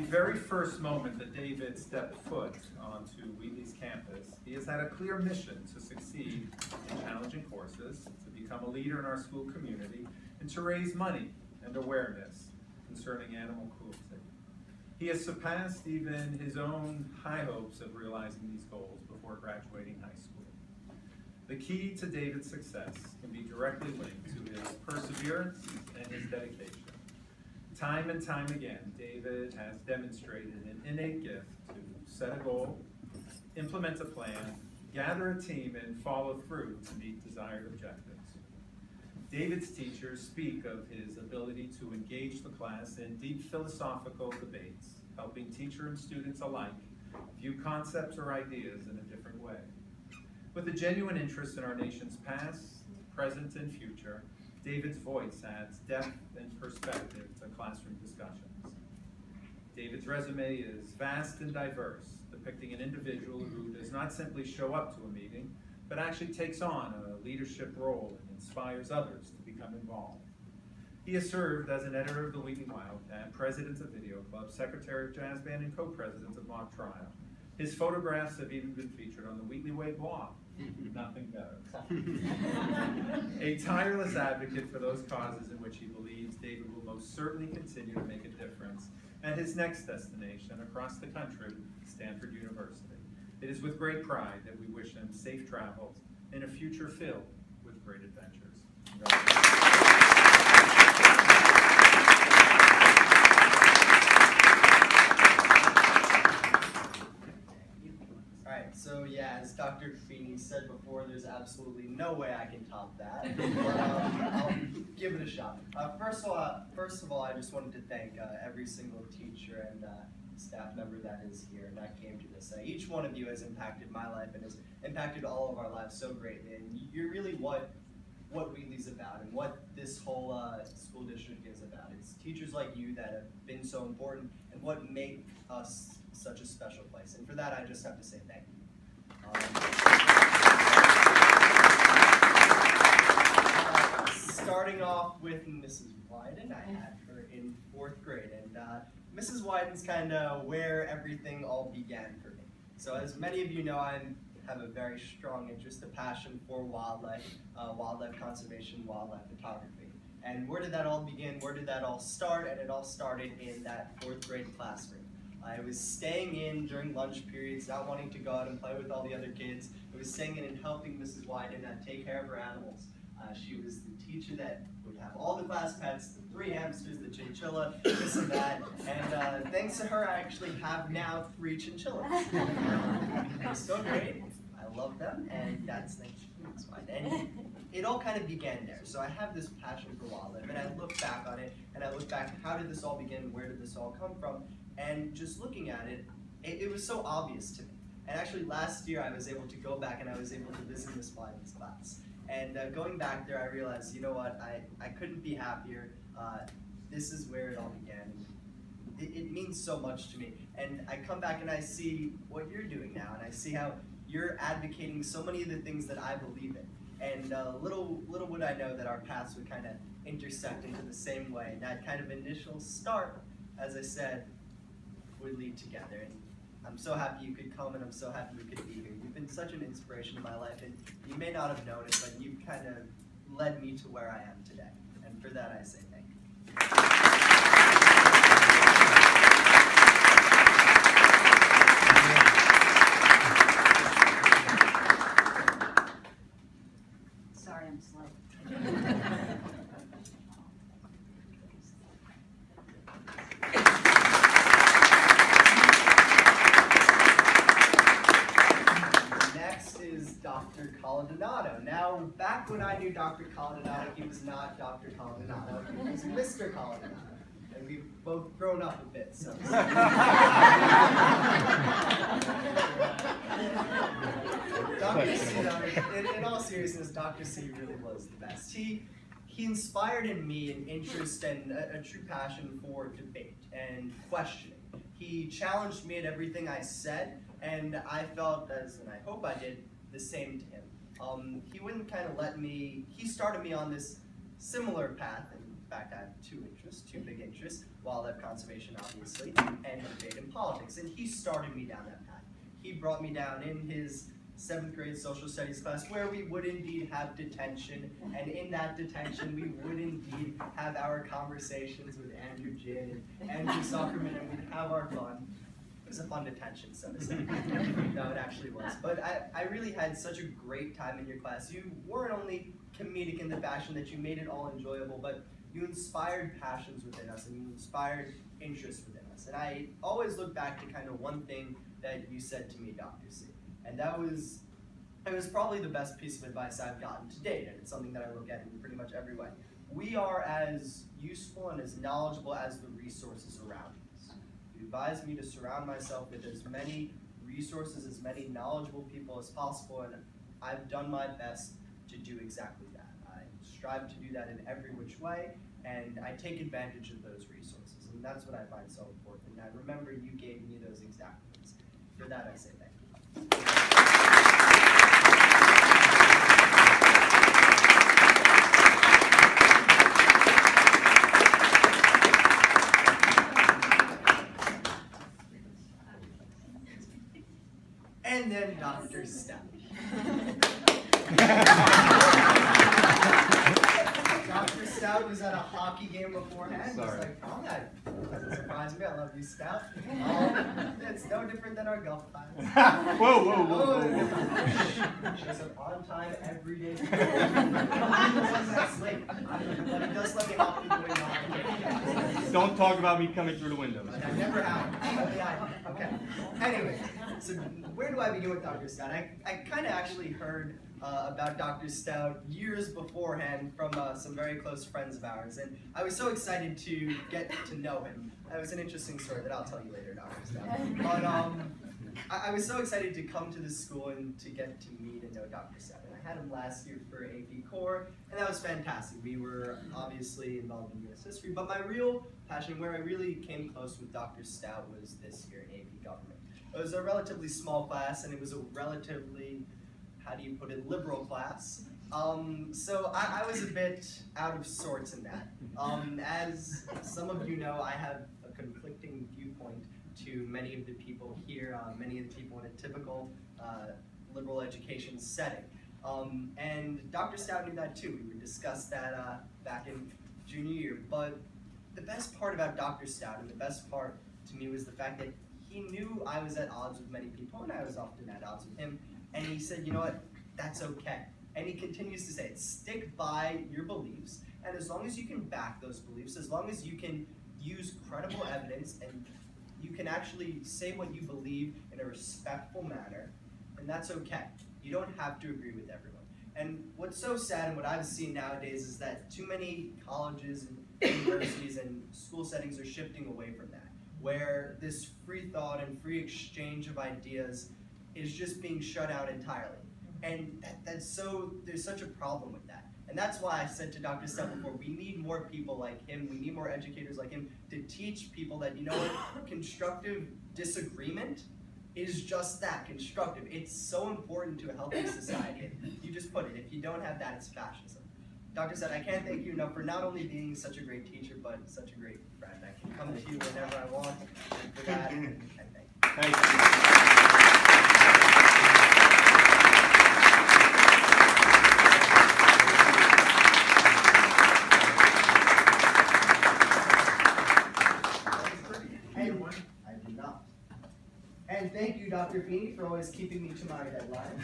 very first moment that David stepped foot onto Wheatley's campus, he has had a clear mission to succeed in challenging courses, to become a leader in our school community, and to raise money and awareness concerning animal cruelty. He has surpassed even his own high hopes of realizing these goals before graduating high school. The key to David's success can be directly linked to his perseverance and his dedication. Time and time again, David has demonstrated an innate gift to set a goal, implement a plan, gather a team, and follow through to meet desired objectives. David's teachers speak of his ability to engage the class in deep philosophical debates, helping teacher and students alike view concepts or ideas in a different way. With a genuine interest in our nation's past, present, and future, David's voice adds depth and perspective to classroom discussions. David's resume is vast and diverse, depicting an individual who does not simply show up to a meeting, but actually takes on a leadership role and inspires others to become involved. He has served as an editor of the Wheatley Wildcat, president of Video Club, secretary of Jazz Band, and co-president of Mock Trial. His photographs have even been featured on the Wheatley Award blog. Nothing better. A tireless advocate for those causes in which he believes, David will most certainly continue to make a difference at his next destination across the country, Stanford University. It is with great pride that we wish him safe travels and a future filled with great adventures. So yeah, as Dr. Feeney said before, there's absolutely no way I can top that. But I'll give it a shot. First of all, I just wanted to thank every single teacher and staff member that is here and that came to this. Each one of you has impacted my life and has impacted all of our lives so greatly. And you're really what Wheatley's about and what this whole school district is about. It's teachers like you that have been so important and what make us such a special place. And for that, I just have to say thank you. Starting off with Mrs. Wyden, I had her in 4th grade, and Mrs. Wyden's kind of where everything all began for me. So as many of you know, I have a very strong interest, a passion for wildlife, wildlife conservation, wildlife photography. And where did that all begin? Where did that all start? And it all started in that 4th grade classroom. I was staying in during lunch periods, not wanting to go out and play with all the other kids. I was staying in and helping Mrs. Wyden take care of her animals. She was the teacher that would have all the class pets, the 3 hamsters, the chinchilla, this and that. And thanks to her, I actually have now 3 chinchillas. They're so great. I love them, and that's thanks to Mrs. Wyden. And it all kind of began there. So I have this passion for wildlife, and I look back on it, and I look back, how did this all begin? Where did this all come from? And just looking at it, it was so obvious to me. And actually last year I was able to go back and I was able to visit Miss Wyden's class. And going back there I realized, you know what, I couldn't be happier. This is where it all began. It means so much to me. And I come back and I see what you're doing now, and I see how you're advocating so many of the things that I believe in. And little would I know that our paths would kind of intersect into the same way. And that kind of initial start, as I said, would lead together. And I'm so happy you could come, and I'm so happy you could be here. You've been such an inspiration in my life, and you may not have known it, but you've kind of led me to where I am today. And for that I say thank you. Sorry, I'm slow. Dr. Caldonado. Now, back when I knew Dr. Caldonado, he was not Dr. Caldonado, he was Mr. Caldonado. And we've both grown up a bit, so. Dr. C, in all seriousness, Dr. C really was the best. He inspired in me an interest and a true passion for debate and questioning. He challenged me at everything I said, and I felt, and I hope I did, the same to him. He wouldn't kind of let me, he started me on this similar path, and In fact, I have two big interests, wildlife conservation, obviously, and debate and politics. And he started me down that path. He brought me down in his 7th grade social studies class where we would indeed have detention, and in that detention we would indeed have our conversations with Andrew Jin and Andrew Zuckerman, and we'd have our fun. It was a fun detention, so to say. No, it actually was. But I really had such a great time in your class. You weren't only comedic in the fashion that you made it all enjoyable, but you inspired passions within us, and you inspired interests within us. And I always look back to kind of one thing that you said to me, Dr. C. And it was probably the best piece of advice I've gotten to date, and it's something that I look at in pretty much every way. We are as useful and as knowledgeable as the resources around us. You advised me to surround myself with as many resources, as many knowledgeable people as possible, and I've done my best to do exactly that. I strive to do that in every which way, and I take advantage of those resources, and that's what I find so important. And I remember you gave me those exact words. For that, I say thank you. And then Dr. Stout. Dr. Stout was at a hockey game beforehand. He's like, oh, that doesn't surprise me. I love you, Stout. It's no different than our golf class. Whoa. Shows up on time every day. I'm the one that's late. But he does let me help people in the Don't talk about me coming through the windows. I never have. Okay. Anyway, so where do I begin with Dr. Stout? I kind of actually heard about Dr. Stout years beforehand from some very close friends of ours, and I was so excited to get to know him. It was an interesting story that I'll tell you later, Dr. Stout. But I was so excited to come to this school and to get to meet and know Dr. Stout. And I had him last year for AP Core, and that was fantastic. We were obviously involved in U.S. history, but my real passion, where I really came close with Dr. Stout, was this year in AP Government. It was a relatively small class, and it was a relatively, how do you put it, liberal class. So I was a bit out of sorts in that. As some of you know, I have a conflicting viewpoint to many of the people here, many of the people in a typical liberal education setting. And Dr. Stout knew that too. We discussed that back in junior year. But the best part about Dr. Stout, and the best part to me, was the fact that he knew I was at odds with many people, and I was often at odds with him. And he said, you know what, that's okay. And he continues to say, stick by your beliefs, and as long as you can back those beliefs, as long as you can use credible evidence, and you can actually say what you believe in a respectful manner, and that's okay. You don't have to agree with everyone. And what's so sad, and what I've seen nowadays, is that too many colleges and universities and school settings are shifting away from that, where this free thought and free exchange of ideas is just being shut out entirely. And there's such a problem with that. And that's why I said to Dr. Stout before, we need more people like him, we need more educators like him to teach people that, you know what, constructive disagreement is just that, constructive. It's so important to a healthy society. You just put it, if you don't have that, it's fascism. Dr. Stout, I can't thank you enough for not only being such a great teacher, but such a great friend. I can come to you whenever I want, and for that, I thank you. Thank you. And thank you, Dr. Feeney, for always keeping me to my deadline.